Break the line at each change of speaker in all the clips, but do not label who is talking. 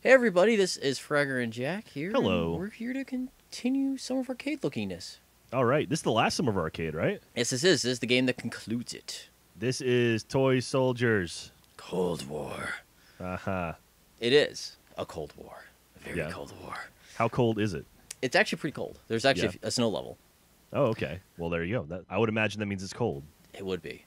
Hey everybody, this is Fragger and Jack here.
Hello.
And we're here to continue some of arcade lookingness.
All right, this is the last Summer of Arcade, right?
Yes, this is. This is the game that concludes it.
This is Toy Soldiers.
Cold War.
Uh-huh.
It is a Cold War. A very
Yeah.
Cold War.
How cold is it?
It's actually pretty cold. There's actually a snow level.
Oh, okay. Well, there you go. I would imagine that means it's cold.
It would be.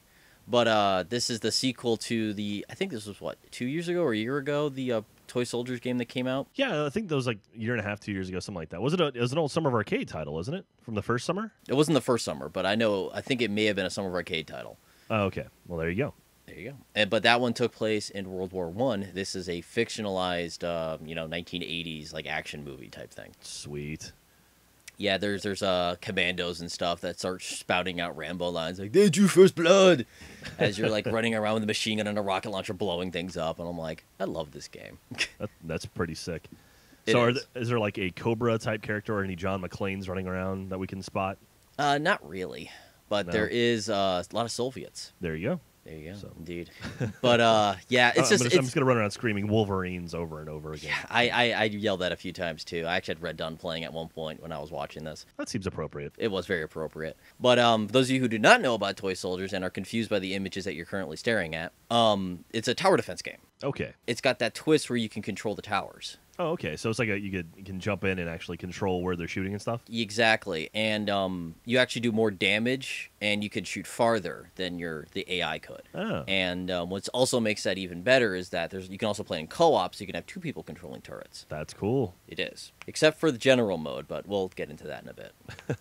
But this is the sequel to I think this was, 2 years ago or a year ago, the Toy Soldiers game that came out?
Yeah, I think that was like a year and a half, 2 years ago, something like that. It was an old Summer of Arcade title, wasn't it? From the first summer?
It wasn't the first summer, but I think it may have been a Summer of Arcade title.
Oh, okay. Well, there you go.
There you go. But that one took place in World War I. This is a fictionalized, 1980s like action movie type thing.
Sweet.
Yeah, there's commandos and stuff that start spouting out Rambo lines like "They drew first blood," as you're like running around with a machine gun and a rocket launcher blowing things up, and I'm like, I love this game.
That's pretty sick.
It
So,
is.
is there like a Cobra type character or any John McClanes running around that we can spot?
Not really, but
No.
there is a lot of Soviets.
There you go.
There you go,
So.
indeed. But yeah, it's
I'm
just
just gonna run around screaming Wolverines over and over again.
I yelled that a few times too. I actually had Red Dawn playing at one point when I was watching this.
That seems appropriate.
It was very appropriate. But those of you who do not know about Toy Soldiers and are confused by the images that you're currently staring at, it's a tower defense game.
Okay.
It's got that twist where you can control the towers.
Oh, okay. So it's like you can jump in and actually control where they're shooting and stuff.
Exactly, and you actually do more damage, and you can shoot farther than the AI could.
Oh.
And what also makes that even better is that you can also play in co-op, so you can have two people controlling turrets.
That's cool.
It is, except for the general mode, but we'll get into that in a bit.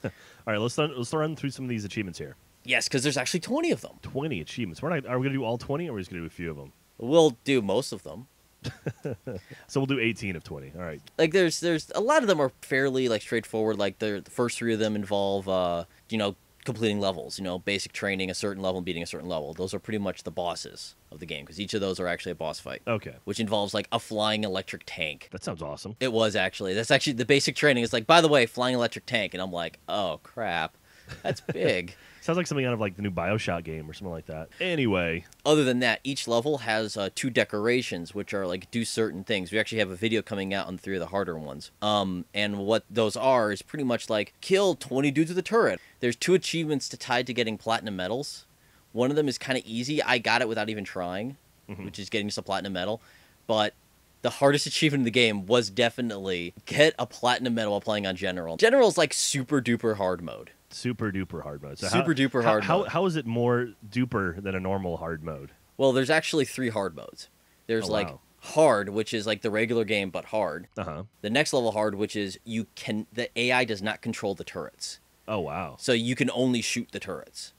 All right, let's run through some of these achievements here.
Yes, because there's actually 20 of them.
20 achievements. Are we gonna do all 20, or are we just gonna do a few of them?
We'll do most of them.
So we'll do 18 of 20. All right.
Like there's a lot of them are fairly like straightforward. Like the first three of them involve completing levels, basic training, a certain level, and beating a certain level. Those are pretty much the bosses of the game because each of those are actually a boss fight.
Okay.
Which involves like a flying electric tank.
That sounds awesome.
It was actually. That's actually the basic training. It's like, by the way, flying electric tank, and I'm like, oh crap, that's big.
Sounds like something out of like the new BioShock game or something like that. Anyway.
Other than that, each level has 2 decorations, which are like do certain things. We actually have a video coming out on 3 of the harder ones. And what those are is pretty much like kill 20 dudes with a turret. There's 2 achievements tied to getting platinum medals. One of them is kind of easy. I got it without even trying, which is getting just a platinum medal. But the hardest achievement in the game was definitely get a platinum medal while playing on General. General is like super duper hard mode.
Super duper hard mode. So
Duper hard mode.
How is it more duper than a normal hard mode?
Well, there's actually 3 hard modes. There's
wow.
hard, which is like the regular game but hard.
Uh-huh.
The next level hard, which is the AI does not control the turrets.
Oh, wow.
So you can only shoot the turrets.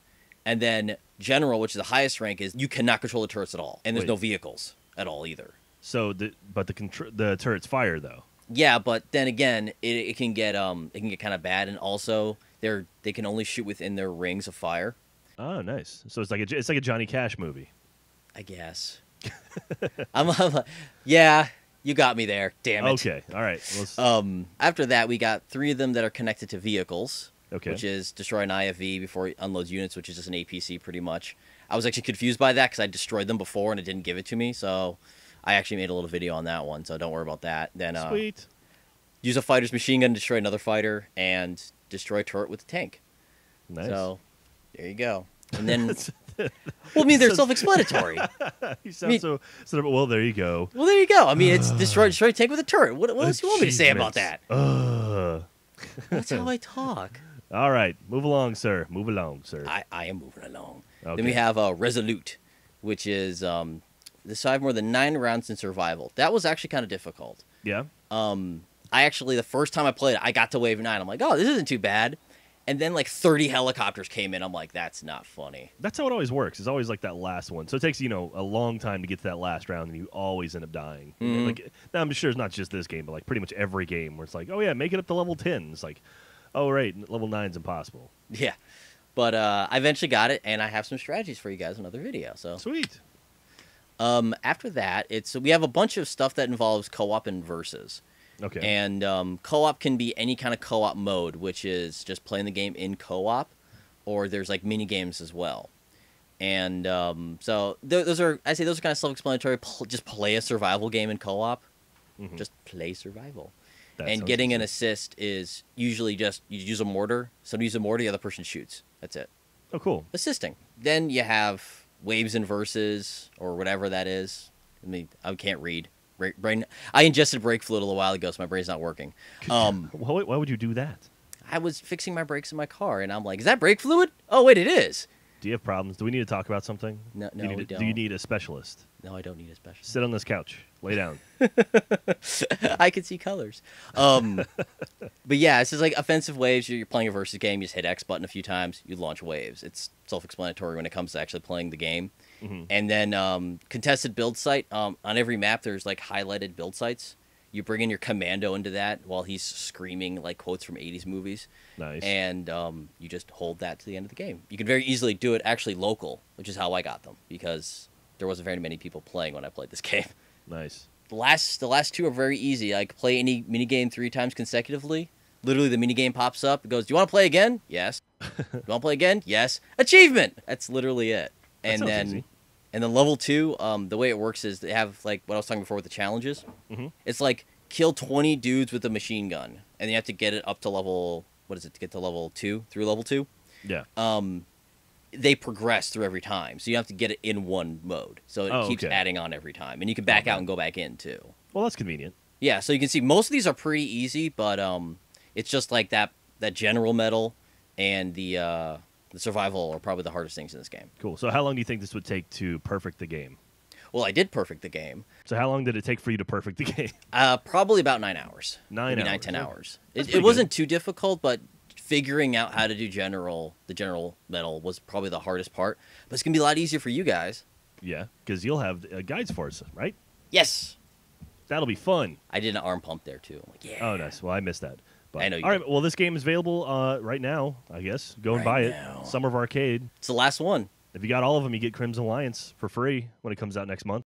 And then general, which is the highest rank, is you cannot control the turrets at all. And there's
Wait.
no vehicles at all either.
So the turrets fire though.
Yeah, but then again, it can get kind of bad, and also they can only shoot within their rings of fire.
Oh, nice. So it's like a Johnny Cash movie.
I guess. I'm like, yeah, you got me there. Damn it.
Okay. All right.
After that, we got 3 of them that are connected to vehicles.
Okay.
Which is destroy an IFV before it unloads units, which is just an APC pretty much. I was actually confused by that because I destroyed them before and it didn't give it to me, so I actually made a little video on that one, so don't worry about that. Then
Sweet.
Use a fighter's machine gun to destroy another fighter and destroy a turret with a tank.
Nice.
So there you go. And then, well, I mean, they're self-explanatory.
You sound so well, there you go.
Well, there you go. I mean, it's destroy a tank with a turret. What else do you want me to say about that? That's how I talk.
All right. Move along, sir. Move along, sir.
I am moving along.
Okay.
Then we have Resolute, which is survive more than 9 rounds in survival. That was actually kind of difficult.
Yeah.
I actually, the first time I played it, I got to wave 9. I'm like, oh, this isn't too bad. And then like 30 helicopters came in. I'm like, that's not funny.
That's how it always works. It's always like that last one. So it takes, a long time to get to that last round, and you always end up dying. Like, now I'm sure it's not just this game, but like pretty much every game where it's like, oh yeah, make it up to level 10. It's like, oh right, level 9's impossible.
Yeah. But I eventually got it, and I have some strategies for you guys in another video. So
Sweet.
after that, we have a bunch of stuff that involves co-op and versus.
Okay.
And co-op can be any kind of co-op mode, which is just playing the game in co-op, or there's like mini games as well. And so those are kind of self-explanatory. Just play a survival game in co-op. Just play survival.
That
And
sounds
getting an
easy.
assist is usually just you use a mortar. Somebody uses a mortar, the other person shoots. That's it.
Oh, cool.
Assisting. Then you have waves and verses or whatever that is. I mean, I can't read. Brain. I ingested brake fluid a little while ago, so my brain's not working.
Why would you do that?
I was fixing my brakes in my car, and I'm like, "Is that brake fluid? Oh, wait, it is."
Do you have problems? Do we need to talk about something?
No,
do you need
we
a-
don't.
Do you need a specialist?
No, I don't need a special.
Sit on this couch. Lay down.
I can see colors. But yeah, it's just like offensive waves. You're playing a versus game. You just hit X button a few times. You launch waves. It's self-explanatory when it comes to actually playing the game. And then contested build site. On every map, there's like highlighted build sites. You bring in your commando into that while he's screaming like quotes from 80s movies.
Nice.
And you just hold that to the end of the game. You can very easily do it actually local, which is how I got them, because there wasn't very many people playing when I played this game.
Nice.
The last two are very easy. I could play any minigame 3 times consecutively. Literally, the minigame pops up. It goes, "Do you want to play again?" Yes. "You want to play again?" Yes. Achievement! That's literally it.
That
And
sounds
then
easy.
and then level 2, the way it works is they have like what I was talking before with the challenges. It's like kill 20 dudes with a machine gun, and you have to get it up to level, what is it, to get to level 2, through level 2.
Yeah.
They progress through every time, so you have to get it in one mode. So it keeps
okay.
adding on every time, and you can back out and go back in too.
Well, that's convenient.
Yeah, so you can see most of these are pretty easy, but it's just like that general medal and the survival are probably the hardest things in this game.
Cool. So how long do you think this would take to perfect the game?
Well, I did perfect the game.
So how long did it take for you to perfect the game?
Probably about 9 hours.
9
Maybe
hours.
10
Okay.
hours.
That's
It
pretty
wasn't too difficult, but figuring out how to do the general medal was probably the hardest part. But it's going to be a lot easier for you guys.
Yeah, because you'll have guides for us, right?
Yes.
That'll be fun.
I did an arm pump there, too. I'm like, yeah.
Oh, nice. Well, I missed that. But,
I know you
all right.
did.
Well, this game is available right now, I guess. Go and buy
now.
it. Summer of Arcade.
It's the last one.
If you got all of them, you get Crimson Alliance for free when it comes out next month.